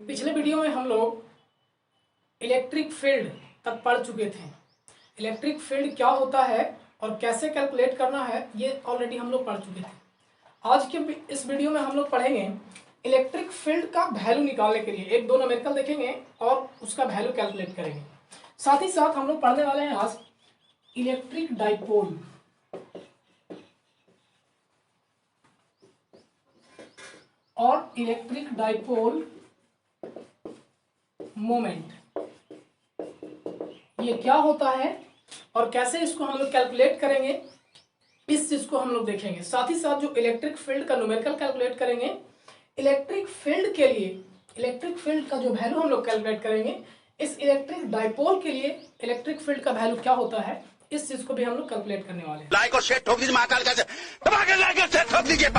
पिछले वीडियो में हम लोग इलेक्ट्रिक फील्ड तक पढ़ चुके थे। इलेक्ट्रिक फील्ड क्या होता है और कैसे कैलकुलेट करना है ये ऑलरेडी हम लोग पढ़ चुके थे। आज के इस वीडियो में हम लोग पढ़ेंगे इलेक्ट्रिक फील्ड का वैल्यू निकालने के लिए एक दो न्यूमेरिकल देखेंगे और उसका वैल्यू कैलकुलेट करेंगे। साथ ही साथ हम लोग पढ़ने वाले हैं आज इलेक्ट्रिक डाइपोल और इलेक्ट्रिक डाइपोल मोमेंट, ये क्या होता है और कैसे इसको हम लोग कैलकुलेट करेंगे, इस चीज को हम लोग देखेंगे। साथ ही साथ जो इलेक्ट्रिक फील्ड का न्यूमेरिकल कैलकुलेट करेंगे, इलेक्ट्रिक फील्ड के लिए इलेक्ट्रिक फील्ड का जो वैल्यू हम लोग कैलकुलेट करेंगे, इस इलेक्ट्रिक डाइपोल के लिए इलेक्ट्रिक फील्ड का वैल्यू क्या होता है, इस चीज को भी हम लोग कैलकुलेट करने वाले हैं। लाइक और शेयर ठोक दीजिए, महाकाल का लाइक और शेयर ठोक दीजिए।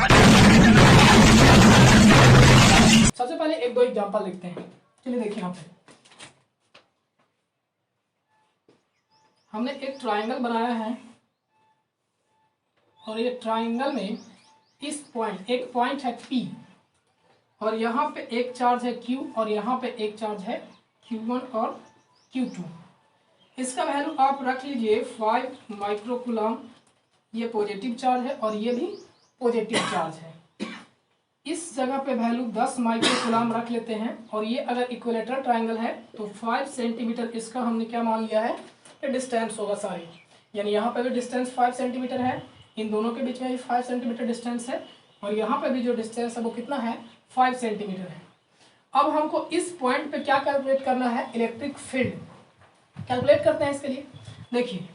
सबसे पहले एक दो एग्जांपल लिखते हैं। चलिए देखिए, यहाँ पे हमने एक ट्राइंगल बनाया है और ये ट्राइंगल में इस पॉइंट, एक पॉइंट है P और यहाँ पे एक चार्ज है Q और यहाँ पे एक चार्ज है Q1 और Q2। इसका वैल्यू आप रख लीजिए 5 माइक्रोकूलम। ये पॉजिटिव चार्ज है और ये भी पॉजिटिव चार्ज है। इस जगह पे वैल्यू 10 माइक्रोकूलम रख लेते हैं और ये अगर इक्विलेटरल ट्राइंगल है तो 5 सेंटीमीटर इसका हमने क्या मान लिया है कि डिस्टेंस होगा सारी, यानी यहाँ पे भी डिस्टेंस 5 सेंटीमीटर है, इन दोनों के बीच में भी 5 सेंटीमीटर डिस्टेंस है और यहाँ पे भी जो डिस्टेंस है वो कितना है, 5 सेंटीमीटर है। अब हमको इस पॉइंट पे क्या कैलकुलेट करना है, इलेक्ट्रिक फील्ड कैलकुलेट करते हैं। इसके लिए देखिए,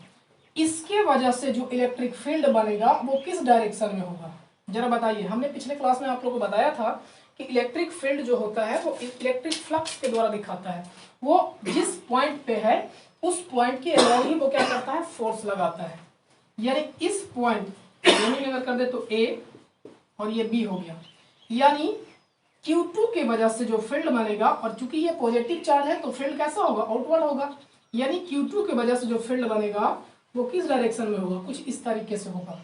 इसके वजह से जो इलेक्ट्रिक फील्ड बनेगा वो किस डायरेक्शन में होगा, जरा बताइए। हमने पिछले क्लास में आप लोगों को बताया था कि इलेक्ट्रिक फील्ड जो होता है वो इलेक्ट्रिक फ्लक्स के द्वारा दिखाता है। वो जिस पॉइंट पे है उस पॉइंट के अलावा ही वो क्या करता है, फोर्स लगाता है। यानी इस पॉइंट अगर कर दे तो A और ये B हो गया, यानी Q2 की वजह से जो फील्ड बनेगा, और चूंकि ये पॉजिटिव चार्ज है तो फील्ड कैसा होगा, आउटवर्ड होगा। यानी Q2 की वजह से जो फील्ड बनेगा वो किस डायरेक्शन में होगा, कुछ इस तरीके से होगा।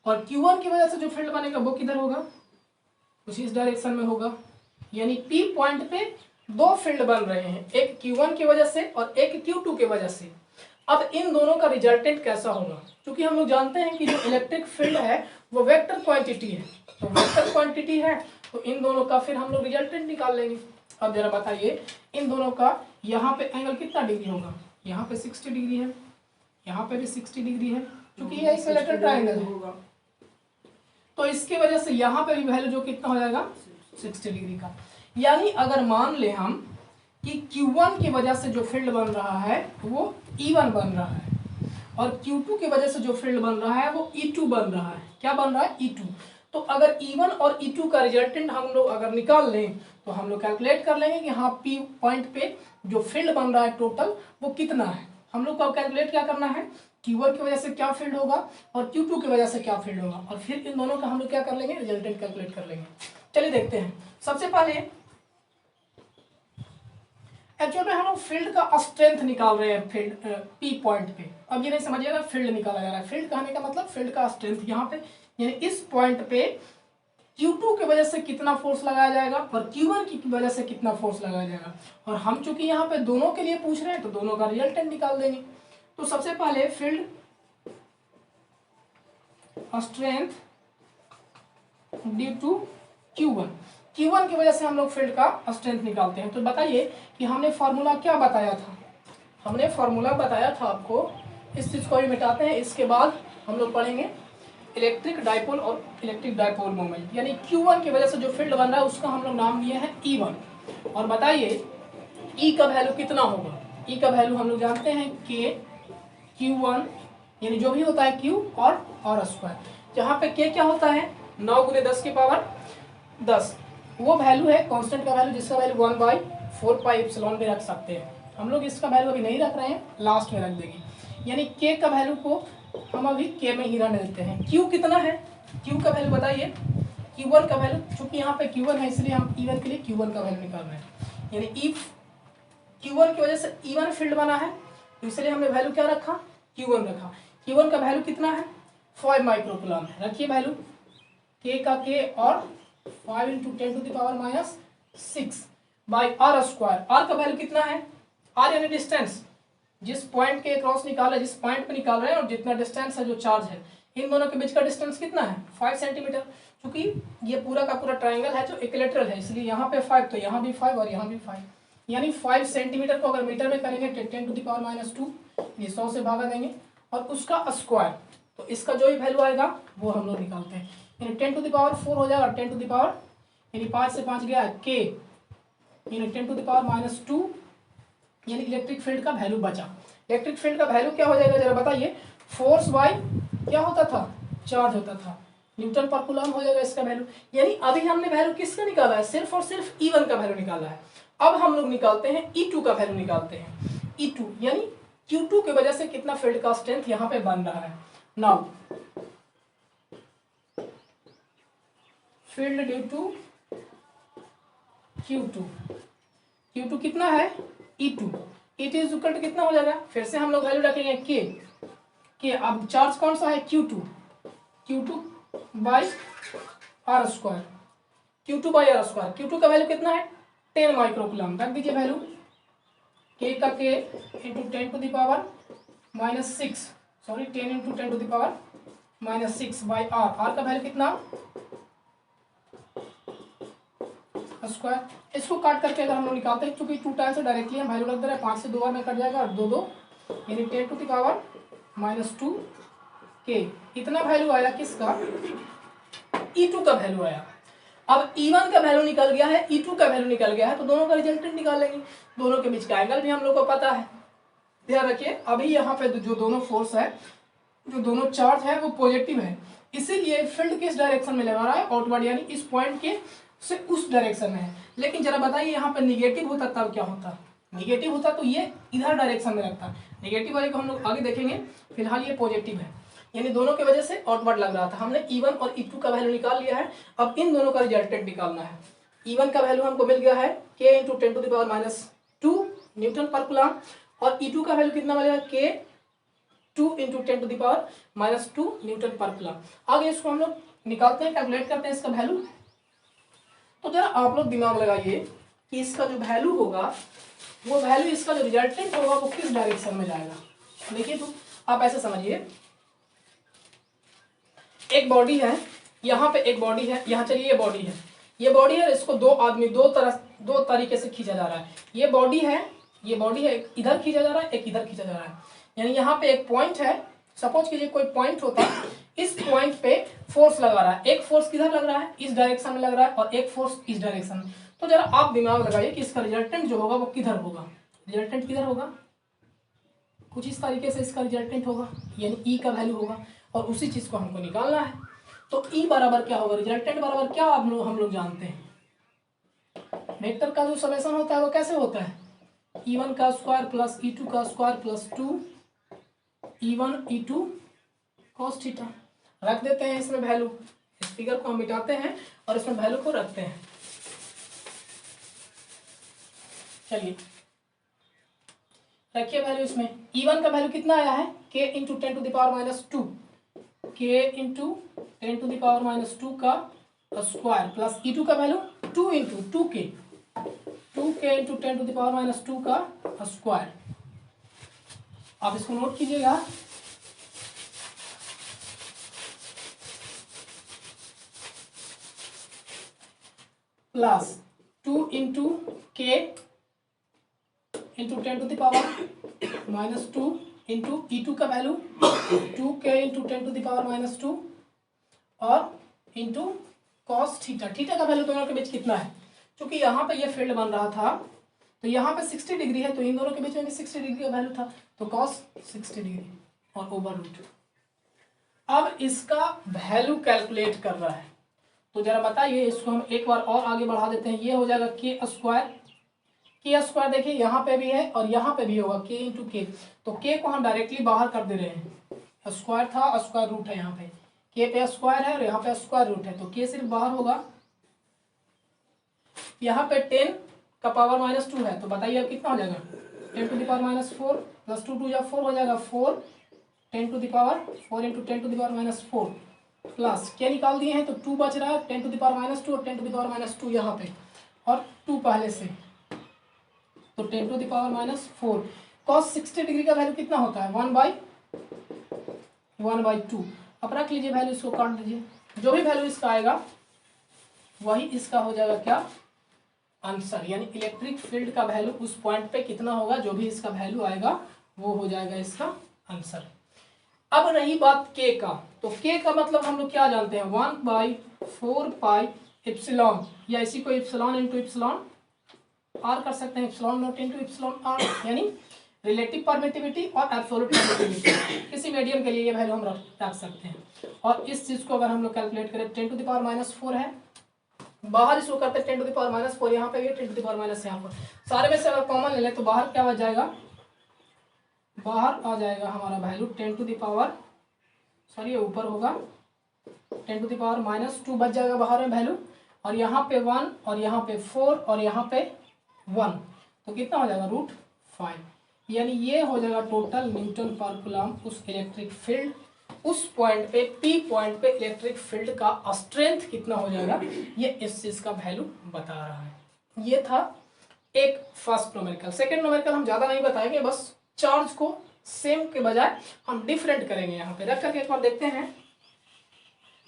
और Q1 की वजह से जो फील्ड बनेगा वो किधर होगा, कुछ इस डायरेक्शन में होगा। यानी P पॉइंट पे दो फील्ड बन रहे हैं, एक Q1 की वजह से और एक Q2 की वजह से। अब इन दोनों का रिजल्टेंट कैसा होगा, क्योंकि हम लोग जानते हैं कि जो इलेक्ट्रिक फील्ड है वो वेक्टर क्वांटिटी है, तो वेक्टर क्वांटिटी है तो इन दोनों का फिर हम लोग रिजल्टेंट निकाल लेंगे। अब जरा बताइए, इन दोनों का यहाँ पे एंगल कितना डिग्री होगा, यहाँ पे 60 डिग्री है, यहाँ पे भी 60 डिग्री है, क्योंकि ये इक्विलेटरल ट्रायंगल है। तो इसकी वजह से यहाँ पे भी वैल्यू जो कितना हो जाएगा, 60 डिग्री का। यानी अगर मान ले हम कि Q1 की वजह से जो फील्ड बन रहा है वो E1 बन रहा है और Q2 की वजह से जो फील्ड बन रहा है वो E2 बन रहा है। क्या बन रहा है, E2। तो अगर E1 और E2 का रिजल्टेंट हम लोग अगर निकाल लें तो हम लोग कैलकुलेट कर लेंगे कि हाँ P पॉइंट पे जो फील्ड बन रहा है टोटल वो कितना है। हम लोग को कैलकुलेट क्या करना है, Q1 की वजह से क्या फील्ड होगा और Q2 की वजह से क्या फील्ड होगा, और फिर इन दोनों का हम लोग क्या कर लेंगे, रिजल्टेंट कैलकुलेट कर लेंगे। चलिए देखते हैं। सबसे पहले एक्चुअल में हम लोग फील्ड का स्ट्रेंथ निकाल रहे हैं फील्ड P पॉइंट पे। अब ये नहीं समझिएगा फील्ड निकाला जा रहा है, फील्ड कहने का मतलब फील्ड का स्ट्रेंथ यहाँ पे, यानी इस पॉइंट पे Q2 की वजह से कितना फोर्स लगाया जाएगा और Q1 की वजह से कितना फोर्स लगाया जाएगा। और हम चूंकि यहाँ पे दोनों के लिए पूछ रहे हैं तो दोनों का रिजल्टेंट निकाल देंगे। तो सबसे पहले field strength due to Q1 की वजह से हम लोग फील्ड का स्ट्रेंथ निकालते हैं। तो बताइए कि हमने फॉर्मूला क्या बताया था, हमने फॉर्मूला बताया था आपको, इस चीज को भी मिटाते हैं। इसके बाद हम लोग पढ़ेंगे इलेक्ट्रिक डाइपोल और इलेक्ट्रिक डाइपोल मोमेंट। यानी Q1 की वजह से जो फील्ड बन रहा है उसका हम लोग नाम दिया है E1। और बताइए E का वैल्यू कितना होगा, E का वैल्यू हम लोग जानते हैं K Q1, यानी जो भी होता है Q और R स्क्वायर, जहाँ पे K क्या होता है, 9 × 10 की पावर 10, वो वैल्यू है कांस्टेंट का वैल्यू, जिसका वैल्यू 1/4πε भी रख सकते हैं। हम लोग इसका वैल्यू अभी नहीं रख रहे हैं, लास्ट में रख देंगे। यानी K का वैल्यू को हम अभी K में ही रहने देते हैं। Q कितना है, Q का वैल्यू बताइए, Q1 का वैल्यू, चूंकि यहाँ पे Q1 है इसलिए हम E1 के लिए Q1 का वैल्यू निकाल रहे हैं। यानी Q1 की वजह से E1 फील्ड बना है तो इसलिए हमने वैल्यू क्या रखा, Q1 रखा। Q1 का वैल्यू कितना है, 5 माइक्रोकूलम है, रखिए वैल्यू K का K और 5 × 10⁻⁶। By r square. आर का वैल्यू कितना है, आर यानी डिस्टेंस, जिस पॉइंट के क्रॉस निकाल रहे हैं, जिस पॉइंट पे निकाल रहे हैं और जितना डिस्टेंस है जो चार्ज है, इन दोनों के बीच का डिस्टेंस कितना है 5 सेंटीमीटर। क्योंकि ये पूरा का पूरा ट्राइंगल है जो इक्विलेटरल है, इसलिए यहाँ पे 5 तो यहाँ भी 5 और यहाँ भी 5, यानी 5 सेंटीमीटर को अगर मीटर में करेंगे 10⁻⁻², ये 100 से भागा देंगे और उसका स्क्वायर, तो इसका जो भी वैल्यू आएगा वो हम लोग निकालते हैं, यानी 10⁻⁴ हो जाएगा, 10 यानी 5 से 5 गया के, यानी 10⁻⁻², यानी इलेक्ट्रिक फील्ड का वैल्यू बचा। इलेक्ट्रिक फील्ड का वैल्यू क्या हो जाएगा जरा बताइए, फोर्स बाय क्या होता था, चार्ज होता था, न्यूटन पर कूलम हो जाएगा इसका वैल्यू। यानी अभी हमने वैल्यू किसका निकाला है, सिर्फ और सिर्फ E1 का वैल्यू निकाला है। अब हम लोग निकालते हैं E2 का वैल्यू निकालते हैं। E2 यानी Q2 की वजह से कितना फील्ड का स्ट्रेंथ यहाँ पे बन रहा है। Now field due to Q2 कितना है E2 इज इक्वल टू कितना हो जाएगा, फिर से हम लोग वैल्यू रखेंगे के। अब चार्ज कौन सा है Q2 by r square, Q2 का वैल्यू कितना है 10 माइक्रोकूलम, रख दीजिए वैल्यू के का k into 10⁻⁻6, sorry 10 into 10⁻⁻6 by r का वैल्यू कितना स्क्वायर। इसको काट करके अगर हम लोग निकालते हैं, चूंकि 2 टाइम्स से डायरेक्टली हम वैल्यू रख दे रहे हैं, 5 से 2 बार में कट जाएगा और 2 यानी 10⁻⁻2 के, इतना वैल्यू आया किसका E2 का वैल्यू आया। अब E1 का वैल्यू निकल गया है, E2 का वैल्यू निकल गया है, तो दोनों का रिजल्टेंट निकाल लेंगे। दोनों के बीच का एंगल भी हम लोग को पता है। ध्यान रखिए अभी यहाँ पे जो दोनों फोर्स है, जो दोनों चार्ज है वो पॉजिटिव है, इसीलिए फील्ड किस डायरेक्शन में लगा रहा है आउटवर्ड, यानी इस पॉइंट के से उस डायरेक्शन में है। लेकिन जरा बताइए यहाँ पे निगेटिव होता तब क्या होता, निगेटिव होता तो ये इधर डायरेक्शन में लगता, निगेटिव वाले को हम लोग आगे देखेंगे, फिलहाल ये पॉजिटिव है, यानी दोनों की वजह से आउटवर्ड लग रहा था। हमने E1 और E2 का वैल्यू निकाल लिया है, अब इन दोनों का रिजल्टेंट निकालना है। E1 का वैल्यू हमको मिल गया है k इंटू 10⁻⁻2 न्यूटन पर कूलम, और E2 का वैल्यू कितना मिलेगा k 2 इंटू 10⁻⁻2 न्यूटन पर कूलम। आगे इसको हम लोग निकालते हैं, कैलकुलेट करते हैं इसका वैल्यू। तो जरा आप लोग दिमाग लगाइए कि इसका जो वैल्यू होगा वो वैल्यू, इसका जो रिजल्टेंट होगा वो किस डायरेक्शन में जाएगा। देखिए तो आप ऐसे समझिए, एक बॉडी है, यहाँ पे एक बॉडी है, यहाँ चलिए ये बॉडी है, ये बॉडी है, इसको दो आदमी दो तरीके से खींचा जा रहा है। ये बॉडी है, एक इधर खींचा जा रहा है, एक इधर खींचा जा रहा है, यानी यहाँ पे एक पॉइंट है, सपोज कीजिए कोई पॉइंट होता है, इस पॉइंट पे फोर्स लगा रहा है, एक फोर्स किधर लग रहा है इस डायरेक्शन में लग रहा है और एक फोर्स इस डायरेक्शन में। तो जरा आप दिमाग लगाइए कि इसका रिजल्टेंट जो होगा वो किधर होगा, रिजल्टेंट किधर होगा, कुछ इस तरीके से इसका रिजल्टेंट होगा, यानी ई का वैल्यू होगा, और उसी चीज को हमको निकालना है। तो ई बराबर क्या होगा, रिजल्टेंट बराबर क्या हम लोग जानते हैं, वेक्टर का जो समेशन होता है वो कैसे होता है, E1 का स्क्वायर प्लस E2 का square plus 2 E1 E2 cos theta. रख देते हैं इसमें वैल्यू, इस फिगर को हम मिटाते हैं और इसमें वैल्यू को रखते हैं। चलिए रखिए वैल्यू इसमें, E1 का वैल्यू कितना आया है k इंटू 10⁻⁻2, k इंटू 10⁻⁻2 का स्क्वायर प्लस E2 का वैल्यू 2 इंटू 2k इंटू 10⁻⁻2 का स्क्वायर। आप इसको नोट कीजिएगा, plus 2 into k into 10⁻⁻2 into E2 का वैल्यू 2k इंटू 10⁻⁻2 और इंटू cos थीटा। थीटा का वैल्यू दोनों के बीच कितना है, क्योंकि यहाँ पे ये फील्ड बन रहा था तो यहाँ पे 60 डिग्री है, तो इन दोनों के बीच में भी 60 डिग्री का वैल्यू था, तो cos 60 डिग्री और ओवर रूट। अब इसका वैल्यू कैलकुलेट कर रहा है, तो जरा बताइए, इसको हम एक बार और आगे बढ़ा देते हैं, ये हो जाएगा k स्क्वायर, देखिए यहाँ पे भी है और यहाँ पे भी होगा k इंटू के, तो k को हम डायरेक्टली बाहर कर दे रहे हैं, स्क्वायर था स्क्वायर रूट है, यहाँ पे k पे स्क्वायर है और यहाँ पे स्क्वायर रूट है, तो k सिर्फ बाहर होगा। यहाँ पे 10 का पावर -2 है, तो बताइए अब कितना हो जाएगा, 10⁻⁻4 प्लस 2 या 4 हो जाएगा 4, 10⁻4 इंटू 10⁻4 प्लस क्या निकाल दिए हैं तो 2 बच रहा है, 10⁻2 और 10⁻2 यहाँ पे और 2 पहले से, तो 10⁻⁴। cos 60 डिग्री का वैल्यू कितना होता है 1/2। अब रख लीजिए वैल्यू, इसको काट दीजिए, जो भी वैल्यू इसका आएगा वही इसका हो जाएगा क्या आंसर, यानी इलेक्ट्रिक फील्ड का वैल्यू उस पॉइंट पे कितना होगा, जो भी इसका वैल्यू आएगा वो हो जाएगा इसका आंसर। अब रही बात के का, तो के का मतलब हम लोग क्या जानते हैं 1/4πε, या इसी को एप्सिलॉन इंटू एप्सिलॉन आर कर सकते हैं, epsilon naught into epsilon r, यानी रिलेटिव परमिटिविटी और एब्सोल्यूट परमिटिविटी, किसी मीडियम के लिए ये वैल्यू हम रख सकते हैं। और इस चीज को अगर हम लोग कैलकुलेट करें 10⁻⁴ है, बाहर इसको करते हैं 10⁻⁴, यहाँ पे भी 10⁻, यहाँ पर सारे में से अगर कॉमन ले लें तो बाहर क्या बच जाएगा, बाहर आ जाएगा हमारा वैल्यू 10⁻, सॉरी ऊपर होगा 10⁻² बच जाएगा बाहर में वैल्यू, और यहाँ पे 1 और यहाँ पे 4 और यहाँ पे 1, तो कितना हो जाएगा √5, यानी ये हो जाएगा टोटल न्यूटन पर कूलम उस इलेक्ट्रिक फील्ड, उस पॉइंट पे पी पॉइंट पे इलेक्ट्रिक फील्ड का स्ट्रेंथ कितना हो जाएगा, ये इस चीज का वैल्यू बता रहा है। ये था एक फर्स्ट न्यूमेरिकल। सेकंड न्यूमेरिकल हम ज्यादा नहीं बताएंगे, बस चार्ज को सेम के बजाय हम डिफरेंट करेंगे, यहाँ पे रख करके एक बार देखते हैं,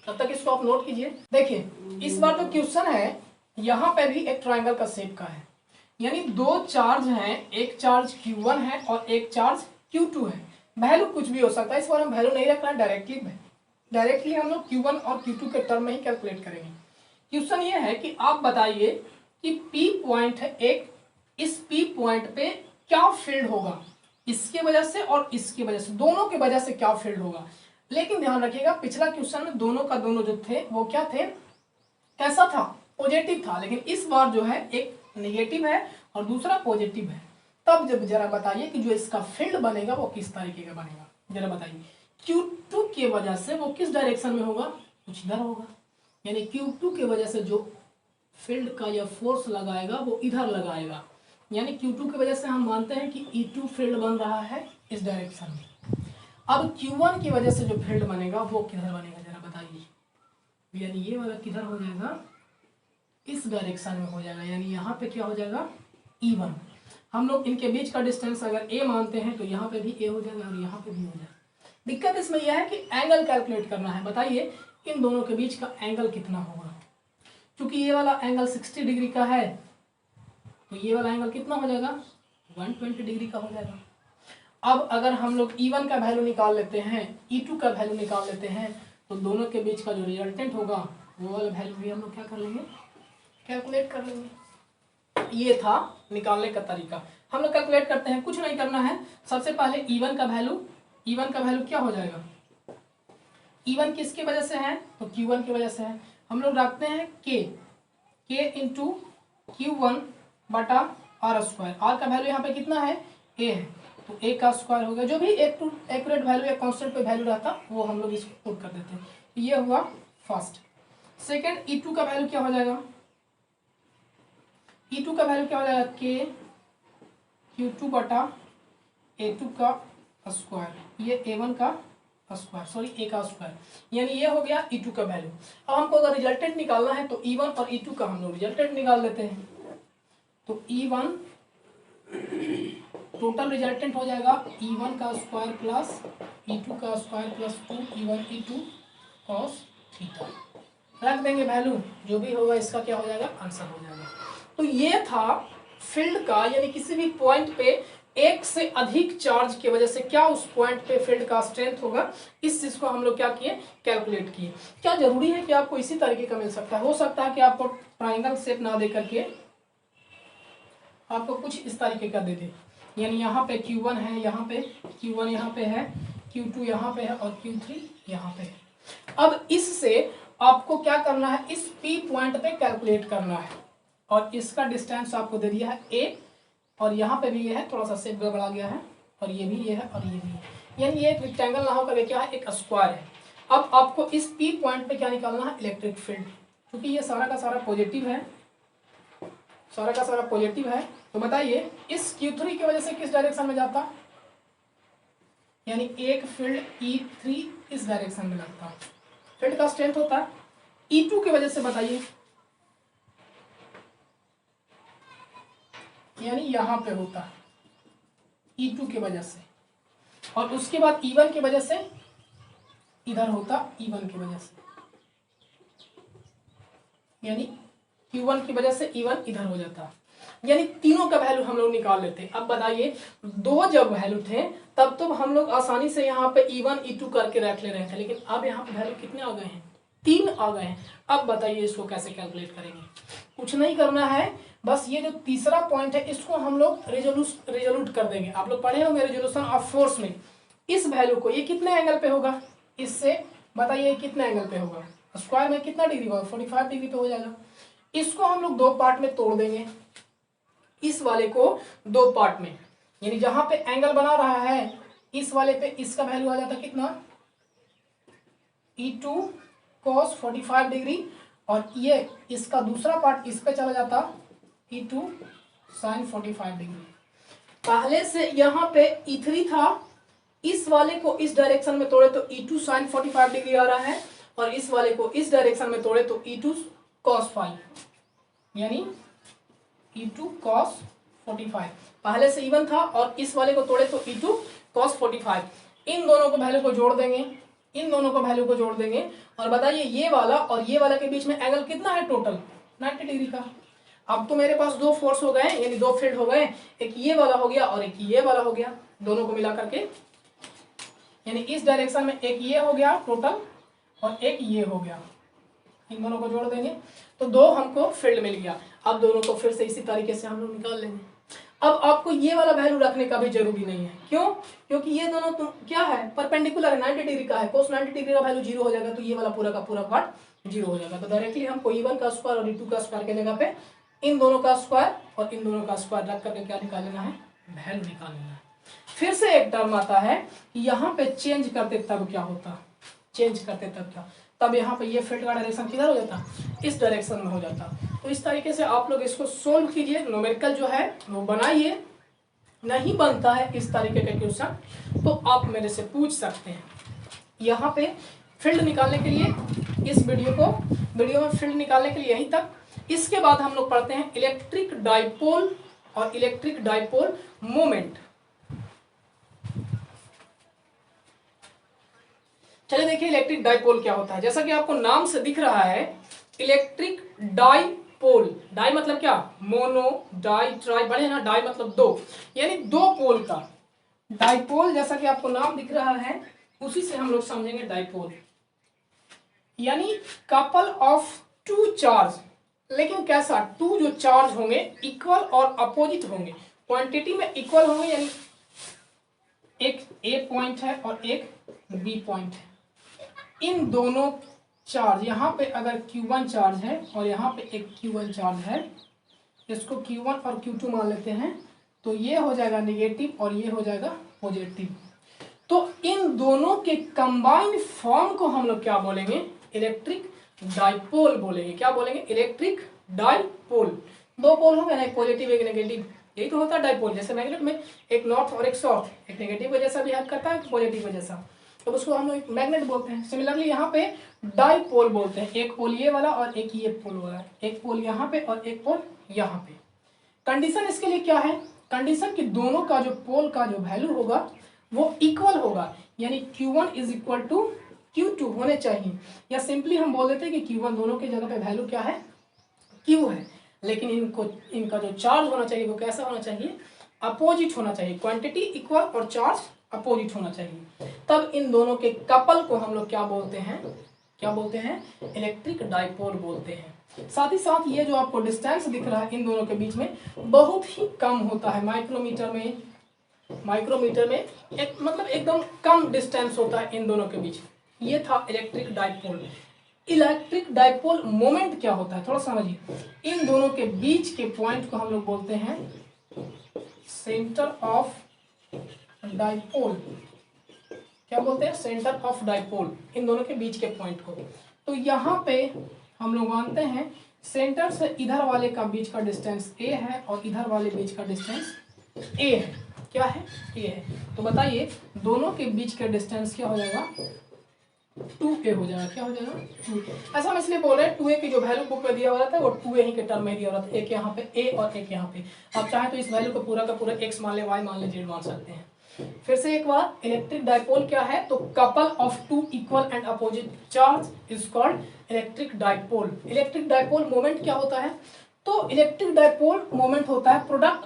तब तक इसको आप नोट कीजिए। देखिए इस बार जो क्वेश्चन है यहाँ पे भी एक ट्राइंगल का शेप का है, यानी दो चार्ज हैं, एक चार्ज Q1 है और एक चार्ज Q2 है, वैल्यू कुछ भी हो सकता है, इस बार हम वैल्यू नहीं रख रहे हैं, डायरेक्टली हम लोग Q1 और Q2 के टर्म में ही कैलकुलेट करेंगे। क्वेश्चन ये है कि आप बताइए कि P पॉइंट है एक, इस P पॉइंट पे क्या फील्ड होगा, इसके वजह से और इसकी वजह से, दोनों की वजह से क्या फील्ड होगा। लेकिन ध्यान रखिएगा पिछला क्वेश्चन में दोनों का दोनों जो थे वो क्या थे, कैसा था, पॉजिटिव था, लेकिन इस बार जो है एक नेगेटिव है और दूसरा पॉजिटिव है। तब जब जरा बताइए कि जो इसका फील्ड बनेगा वो किस तरीके का बनेगा, जरा बताइए। Q2 की वजह से वो किस डायरेक्शन में होगा, कुछ इधर होगा, यानी Q2 की वजह से जो फील्ड का या फोर्स लगाएगा वो इधर लगाएगा, यानी Q2 की वजह से हम मानते हैं कि E2 फील्ड बन रहा है इस डायरेक्शन में। अब Q1 की वजह से जो फील्ड बनेगा वो किधर बनेगा, जरा बताइए, यानी ये वाला किधर हो जाएगा, इस डायरेक्शन में हो जाएगा, यानी यहाँ पे क्या हो जाएगा E1। हम लोग इनके बीच का डिस्टेंस अगर a मानते हैं तो यहाँ पे भी a हो जाएगा और यहाँ पे भी हो जाएगा। दिक्कत इसमें यह है कि एंगल कैलकुलेट करना है, बताइए इन दोनों के बीच का एंगल कितना होगा। क्योंकि ये वाला एंगल 60 डिग्री का है तो ये वाला एंगल कितना हो जाएगा 120 डिग्री का हो जाएगा। अब अगर हम लोग E1 का वैल्यू निकाल लेते हैं, E2 का वैल्यू निकाल लेते हैं, तो दोनों के बीच का जो रिजल्टेंट होगा वो वाला वैल्यू भी हम लोग क्या कर लेंगे, कैलकुलेट कर लेंगे। ये था निकालने का तरीका। हम लोग कैलकुलेट करते हैं, कुछ नहीं करना है, सबसे पहले E1 का वैल्यू क्या हो जाएगा, E1 किसकी वजह से है तो Q1 की वजह से है, हम लोग रखते हैं K इंटू Q1 बटा R²। R का वैल्यू यहाँ पे कितना है A है, तो A का स्क्वायर हो गया, जो भी एक्यूरेट वैल्यू या कांस्टेंट पे वैल्यू रहता वो हम लोग इसको पुट कर देते हैं। ये हुआ फर्स्ट। सेकेंड E2 का वैल्यू क्या हो जाएगा, E2 का वैल्यू क्या हो जाएगा K Q2 बटा A2 का स्क्वायर, ये A1 का स्क्वायर, सॉरी A का स्क्वायर, यानी ये हो गया E2 का वैल्यू। अब हमको अगर रिजल्टेंट निकालना है तो E1 और E2 का हम लोग रिजल्टेंट निकाल लेते हैं। तो E1 टोटल रिजल्टेंट हो जाएगा E1 का स्क्वायर प्लस E2 का square plus 2E1 E2 cos theta, रख देंगे वैल्यू, जो भी होगा इसका क्या हो जाएगा आंसर हो जाएगा। तो ये था फील्ड का, यानी किसी भी पॉइंट पे एक से अधिक चार्ज की वजह से क्या उस पॉइंट पे फील्ड का स्ट्रेंथ होगा, इस चीज को हम लोग क्या किए, कैलकुलेट किए। क्या जरूरी है कि आपको इसी तरीके का मिल सकता है, हो सकता है कि आपको ट्राइंगल शेप ना दे करके आपको कुछ इस तरीके का दे दे, यानी यहाँ पे Q1 है, यहाँ पे Q1 यहाँ पे है, Q2 यहाँ पे है और Q3 यहाँ पे है। अब इससे आपको क्या करना है, इस P पॉइंट पे कैलकुलेट करना है, और इसका डिस्टेंस आपको दे दिया है A, और यहाँ पे भी ये है, थोड़ा सा शेप गड़बड़ा गया है, और ये भी ये है और ये भी है, यानी ये एक रेक्टेंगल ना होकर क्या है, एक स्क्वायर है। अब आपको इस P पॉइंट पे क्या निकालना है, इलेक्ट्रिक फील्ड, क्योंकि ये सारा का सारा पॉजिटिव है, सारा का सारा पॉजिटिव है। तो बताइए इस Q3 की वजह से किस डायरेक्शन में जाता, यानी एक फील्ड E3 इस डायरेक्शन में लगता, फील्ड का स्ट्रेंथ होता है। E2 की वजह से बताइए यानी यहाँ पे होता है E2 की वजह से, और उसके बाद E1 की वजह से इधर होता E1 की वजह से, यानी Q1 की वजह से E1 इधर हो जाता। यानी तीनों का वैल्यू हम लोग निकाल लेते। अब बताइए, दो जब वैल्यू थे तब तो हम लोग आसानी से यहाँ पे E1 E2 करके रख ले रहे थे, लेकिन अब यहाँ पे वैल्यू कितने आ गए हैं? 3 आ गए हैं। अब बताइए इसको कैसे कैलकुलेट करेंगे? कुछ नहीं करना है, बस ये जो तीसरा पॉइंट है इसको हम लोग रिजोल्यूट कर देंगे। आप लोग पढ़े होंगे रिजोल्यूशन ऑफ फोर्स में। इस वैल्यू को ये कितने एंगल पे होगा, इससे बताइए कितने एंगल पे होगा? स्क्वायर में कितना डिग्री होगा? 45 डिग्री पे हो जाएगा। इसको हम लोग दो पार्ट में तोड़ देंगे, इस वाले को दो पार्ट में, यानी जहां पे एंगल बना रहा है इस वाले पे इसका वैल्यू आ जाता कितना? E2 cos 45 डिग्री, और ये इसका दूसरा पार्ट इस पे चला जाता E2 sin 45 डिग्री। पहले से यहाँ पे E3 था, इस वाले को इस डायरेक्शन में तोड़े तो E2 sin 45 डिग्री आ रहा है, और इस वाले को इस डायरेक्शन में तोड़े तो E2 cos 5, यानी E2 cos 45। पहले से E1 था और इस वाले को तोड़े तो E2 cos 45। इन दोनों को वैल्यू को जोड़ देंगे, इन दोनों को वैल्यू को जोड़ देंगे, और बताइए ये वाला और ये वाला के बीच में एंगल कितना है टोटल? 90 डिग्री का। अब तो मेरे पास दो फोर्स हो गए, यानी दो फील्ड हो गए, एक ये वाला हो गया और एक ये वाला हो गया, दोनों को मिला करके, यानी इस डायरेक्शन में एक ये हो गया टोटल और एक ये हो गया। इन दोनों को जोड़ देंगे तो दो हमको फील्ड मिल गया। अब दोनों को फिर से इसी तरीके से हम लोग निकाल लेंगे। अब आपको ये वाला वैल्यू रखने का भी जरूरी नहीं है, क्यों? क्योंकि ये दोनों तो क्या है, परपेंडिकुलर है, 90 डिग्री का है। cos 90 डिग्री का वैल्यू 0 हो जाएगा तो ये वाला पूरा का पूरा पार्ट 0 हो जाएगा। तो डायरेक्टली हमको E1 का स्क्वायर और E2 का स्क्वायर के जगह पे इन दोनों का स्क्वायर और इन दोनों का स्क्वायर रख करके क्या निकाल लेना है? वैल्यू निकाल लेना है। फिर से एक टर्म आता है कि यहाँ पे चेंज करते तब क्या होता, चेंज करते तब क्या, तब यहाँ पे ये फील्ड का डायरेक्शन किधर हो जाता? इस डायरेक्शन में हो जाता। तो इस तरीके से आप लोग इसको सोल्व कीजिए, न्यूमेरिकल जो है वो बनाइए। नहीं बनता है इस तरीके का क्वेश्चन तो आप मेरे से पूछ सकते हैं। यहाँ पे फील्ड निकालने के लिए इस वीडियो में फील्ड निकालने के लिए यहीं तक। इसके बाद हम लोग पढ़ते हैं इलेक्ट्रिक डाइपोल और इलेक्ट्रिक डाइपोल मोमेंट। चलिए देखिए इलेक्ट्रिक डाइपोल क्या होता है। जैसा कि आपको नाम से दिख रहा है इलेक्ट्रिक डाइपोल, डाई मतलब क्या? मोनो, डाई, ट्राई, बड़े ना, डाई मतलब दो, यानी दो पोल का डाइपोल। जैसा कि आपको नाम दिख रहा है उसी से हम लोग समझेंगे डाइपोल, यानी कपल ऑफ टू चार्ज। लेकिन कैसा? टू जो चार्ज होंगे इक्वल और अपोजिट होंगे, क्वांटिटी में इक्वल होंगे, यानी एक ए पॉइंट है और एक बी पॉइंट है। इन दोनों चार्ज, यहाँ पे अगर Q1 चार्ज है और यहाँ पे एक Q1 चार्ज है, इसको Q1 और Q2 मान लेते हैं, तो ये हो जाएगा नेगेटिव और ये हो जाएगा पॉजिटिव। तो इन दोनों के कंबाइंड फॉर्म को हम लोग क्या बोलेंगे? इलेक्ट्रिक डाइपोल बोलेंगे। क्या बोलेंगे? Electric dipole. दो पोल होंगे ना, एक पॉजिटिव एक नेगेटिव, यही तो होता है डाइपोल। जैसे मैग्नेट में एक नॉर्थ और एक साउथ, एक नेगेटिव के जैसा बिहेव करता है, एक पॉजिटिव के जैसा, तो उसको हम लोग मैग्नेट बोलते हैं। सिमिलरली यहाँ पे डाइपोल बोलते हैं, एक पोल ये वाला और एक ये पोल वाला, एक पोल यहाँ पे और एक पोल यहाँ पे। कंडीशन इसके लिए क्या है? कंडीशन कि दोनों का जो पोल का जो वैल्यू होगा वो इक्वल होगा, यानी Q1 is equal to Q2 होने चाहिए, या सिंपली हम बोल देते हैं कि Q1 दोनों के जगह पे वैल्यू क्या है? Q है। लेकिन इनका जो चार्ज होना चाहिए वो कैसा होना चाहिए? अपोजिट होना चाहिए, क्वांटिटी इक्वल और चार्ज अपोजिट होना चाहिए। तब इन दोनों के कपल को हम लोग क्या बोलते हैं? क्या बोलते हैं? इलेक्ट्रिक डाइपोल बोलते हैं। साथ ही साथ ये जो आपको डिस्टेंस दिख रहा है इन दोनों के बीच में बहुत ही कम होता है, माइक्रोमीटर में एक मतलब एकदम कम डिस्टेंस होता है इन दोनों के बीच। ये था electric dipole. Electric dipole moment क्या होता है थोड़ा समझिए। इन दोनों के बीच के पॉइंट को हम लोग बोलते हैं सेंटर ऑफ डाइपोल। क्या बोलते हैं? सेंटर ऑफ डाइपोल, इन दोनों के बीच के पॉइंट को। तो यहाँ पे हम लोग मानते हैं सेंटर से इधर वाले का बीच का डिस्टेंस a है और इधर वाले बीच का डिस्टेंस a है। क्या है? a है। तो बताइए दोनों के बीच का डिस्टेंस क्या हो जाएगा? 2a हो जाएगा। क्या हो जाएगा? 2। ऐसा हम इसलिए बोल रहे हैं 2a की जो वैल्यू बुक में दिया हुआ रहता है वो 2a ही के टर्म में दिया हुआ रहता है। एक यहाँ पे a और एक यहाँ पे। आप चाहें तो इस वैल्यू को पूरा का पूरा x मान ले, y मान ले, z मान सकते हैं। फिर से एक बार, इलेक्ट्रिक डाइपोल क्या है? तो couple of two equal and opposite charge is called electric dipole. Electric dipole moment क्या होता है? तो इलेक्ट्रिक डाइपोल मोमेंट होता है product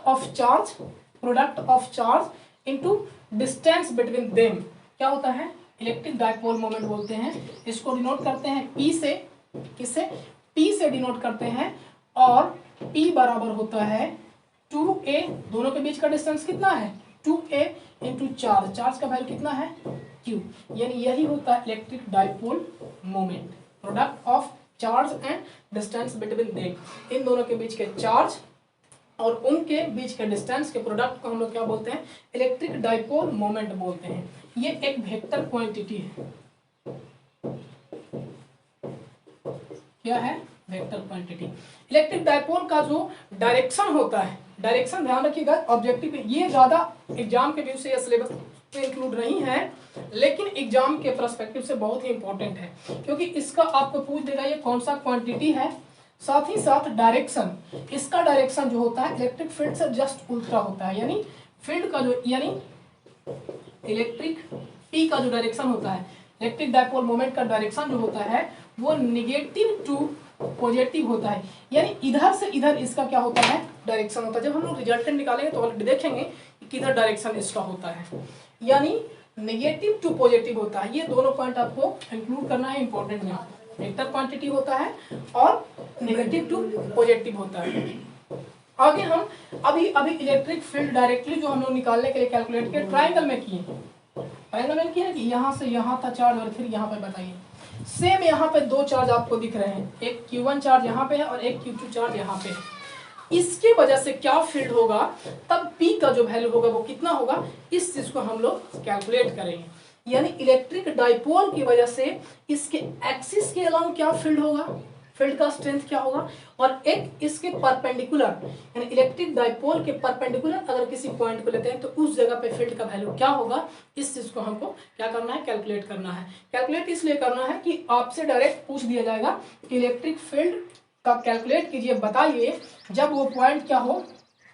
of charge into distance between them. क्या होता है? इलेक्ट्रिक डाइपोल मोमेंट बोलते हैं। इसको डिनोट करते हैं P से। किससे? P से डिनोट करते हैं। और P बराबर होता है 2a, दोनों के बीच का डिस्टेंस कितना है? 2a into charge. चार्ज का वैल्यू कितना है? q। यानी यही होता है electric dipole moment, product of charge and distance between them. इन दोनों के बीच के चार्ज और उनके बीच के डिस्टेंस के प्रोडक्ट को हम लोग क्या बोलते हैं? इलेक्ट्रिक डाइपोल मोमेंट बोलते हैं। ये एक वेक्टर क्वांटिटी है। क्या है? Vector quantity. इलेक्ट्रिक डाइपोल का जो डायरेक्शन होता है, डायरेक्शन ध्यान रखिएगा ऑब्जेक्टिव पे, ये ज्यादा एग्जाम के व्यू से या सिलेबस में इंक्लूड नहीं है, लेकिन एग्जाम के पर्सपेक्टिव से बहुत ही इंपॉर्टेंट है, क्योंकि इसका आपको पूछ देगा ये कौन सा क्वांटिटी है, साथ ही साथ डायरेक्शन। इसका डायरेक्शन जो होता है इलेक्ट्रिक फील्ड से जस्ट उल्टा होता है। यानी फील्ड का जो, यानी इलेक्ट्रिक पी का जो डायरेक्शन होता है, इलेक्ट्रिक डाइपोल मोमेंट का डायरेक्शन जो होता है वो निगेटिव टू पॉजिटिव होता है। यानी इधर से इधर इसका क्या होता है? डायरेक्शन होता है। जब हम लोग रिजल्टेंट निकालेंगे तो ऑलरेडी देखेंगे कि किधर डायरेक्शन इसका होता है, यानी नेगेटिव टू पॉजिटिव होता है। ये दोनों पॉइंट आपको इंक्लूड करना है इंपॉर्टेंट में। वेक्टर क्वांटिटी होता है और नेगेटिव टू पॉजिटिव होता है। आगे हम अभी इलेक्ट्रिक फील्ड डायरेक्टली जो हम लोग निकालने के लिए कैलकुलेट किया, ट्राइंगल में किए। ट्राइंगल में किया कि यहाँ से यहाँ था चार्ज और फिर यहाँ पे बताइए। सेम यहाँ पे दो चार्ज आपको दिख रहे हैं, एक Q1 चार्ज यहाँ पे है और एक Q2 चार्ज यहाँ पे है। इसके वजह से क्या फील्ड होगा, तब P का जो वैल्यू होगा वो कितना होगा, इस चीज को हम लोग कैलकुलेट करेंगे। यानी इलेक्ट्रिक डाइपोल की वजह से इसके एक्सिस के अलावा क्या फील्ड होगा, फील्ड का स्ट्रेंथ क्या होगा, और एक इसके परपेंडिकुलर, यानी इलेक्ट्रिक डाइपोल के परपेंडिकुलर अगर किसी पॉइंट को लेते हैं तो उस जगह पे फील्ड का वैल्यू क्या होगा, इस चीज को हमको क्या करना है, कैलकुलेट करना है। कैलकुलेट इसलिए करना है कि आपसे डायरेक्ट पूछ दिया जाएगा कि इलेक्ट्रिक फील्ड का कैलकुलेट कीजिए, बताइए जब वो पॉइंट क्या हो,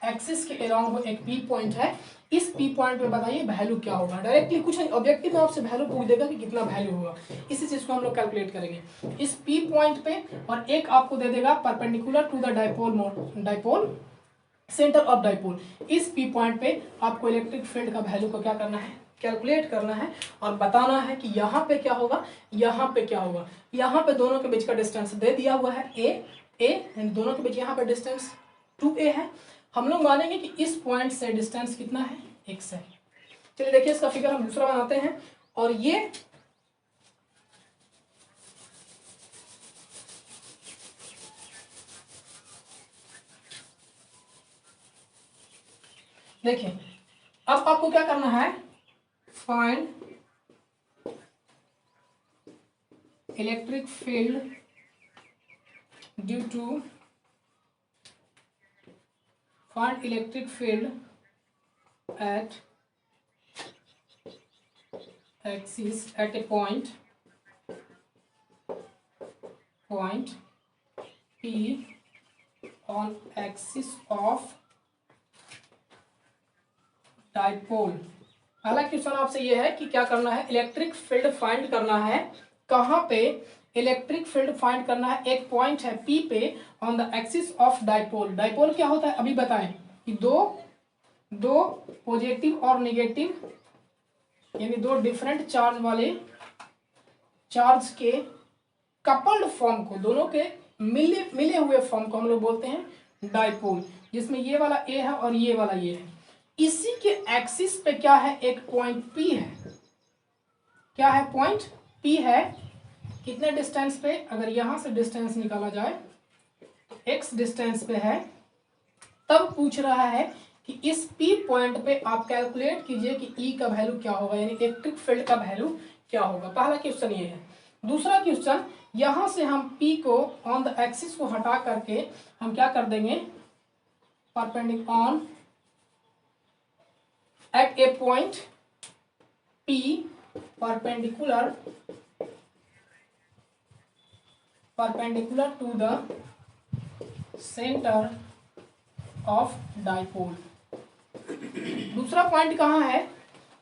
एक्सिस के अराउंड वो एक पी पॉइंट है, इस पी पॉइंट पे बताइए वैल्यू क्या होगा। डायरेक्टली कुछ नहीं, ऑब्जेक्टिव में आपसे वैल्यू पूछ देगा कि कितना वैल्यू होगा, इसी चीज को हम लोग कैलकुलेट करेंगे इस पी पॉइंट पे। और एक आपको दे देगा perpendicular to the dipole centre of dipole. इस पी पॉइंट पे आपको इलेक्ट्रिक फील्ड का वैल्यू को क्या करना है, कैलकुलेट करना है और बताना है कि यहाँ पे क्या होगा, यहाँ पे क्या होगा। यहाँ पे दोनों के बीच का डिस्टेंस दे दिया हुआ है ए, दोनों के बीच यहाँ पे डिस्टेंस 2a है। हम लोग मानेंगे कि इस पॉइंट से डिस्टेंस कितना है, x है। चलिए देखिए इसका फिगर हम दूसरा बनाते हैं। और ये देखिए, अब आपको क्या करना है, find electric field due to, find electric field at axis at a point P on axis of dipole। पहला क्वेश्चन आपसे ये है कि क्या करना है, इलेक्ट्रिक फील्ड फाइंड करना है। कहाँ पे इलेक्ट्रिक फील्ड फाइंड करना है, एक पॉइंट है P पे on the axis of dipole. Dipole क्या होता है अभी बताएं कि दो पॉजिटिव और नेगेटिव, यानी दो डिफरेंट चार्ज वाले चार्ज के कपल्ड फॉर्म को, दोनों के मिले हुए फॉर्म को हम लोग बोलते हैं डाइपोल, जिसमें ये वाला A है और ये वाला ये है। इसी के एक्सिस पे क्या है, एक पॉइंट P है। क्या है, पॉइंट P है। कितने डिस्टेंस पे, अगर यहां से डिस्टेंस निकाला जाए तो x डिस्टेंस पे है। तब पूछ रहा है कि इस P पॉइंट पे आप कैलकुलेट कीजिए कि E का वैल्यू क्या होगा, यानी इलेक्ट्रिक फील्ड का वैल्यू क्या होगा। पहला क्वेश्चन ये है। दूसरा क्वेश्चन, यहां से हम P को ऑन द एक्सिस को हटा करके हम क्या कर देंगे, perpendicular on at a point P perpendicular perpendicular to the centre of dipole. दूसरा पॉइंट कहाँ है,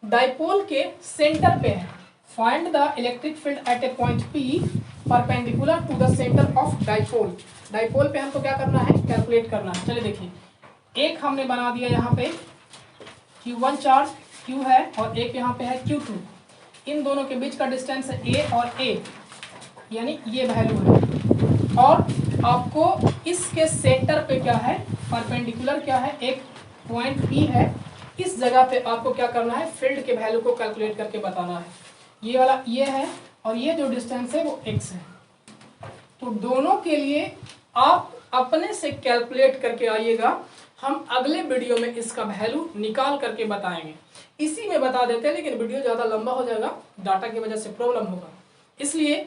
डाइपोल के सेंटर पे है। Find the electric field at a point P perpendicular to the centre of dipole. Dipole पे हमको क्या करना है, कैलकुलेट करना है। चलिए देखिए, एक हमने बना दिया यहाँ पे Q1 चार्ज Q है और एक यहाँ पे है Q2। इन दोनों के बीच का डिस्टेंस है A और A, यानी ये वैल्यू है। और आपको इसके सेंटर पे क्या है, परपेंडिकुलर क्या है, एक पॉइंट P है। इस जगह पे आपको क्या करना है, फील्ड के वैल्यू को कैलकुलेट करके बताना है। ये वाला ये है और ये जो डिस्टेंस है वो x है। तो दोनों के लिए आप अपने से कैलकुलेट करके आइएगा। हम अगले वीडियो में इसका वैल्यू निकाल करके बताएंगे। इसी में बता देते हैं, लेकिन वीडियो ज़्यादा लंबा हो जाएगा, डाटा की वजह से प्रॉब्लम होगा। इसलिए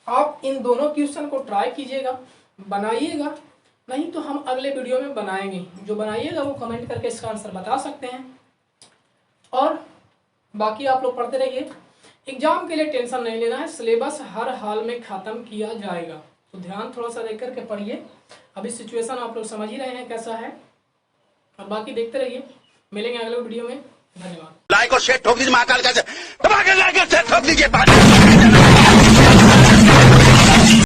आप इन दोनों क्वेश्चन को ट्राई कीजिएगा, बनाइएगा। नहीं तो हम अगले वीडियो में बनाएंगे। जो बनाइएगा वो कमेंट करके इसका आंसर बता सकते हैं। और बाकी आप लोग पढ़ते रहिए। एग्जाम के लिए टेंशन नहीं लेना है, सिलेबस हर हाल में ख़त्म किया जाएगा। तो ध्यान थोड़ा सा देख करके पढ़िए। अभी सिचुएशन आप लोग समझ ही रहे हैं कैसा है, और बाकी देखते रहिए। मिलेंगे अगले वीडियो में। धन्यवाद। लाइक और शेयर ठोक दीजिए, महाकाल का दबा के लाइक और शेयर ठोक दीजिए।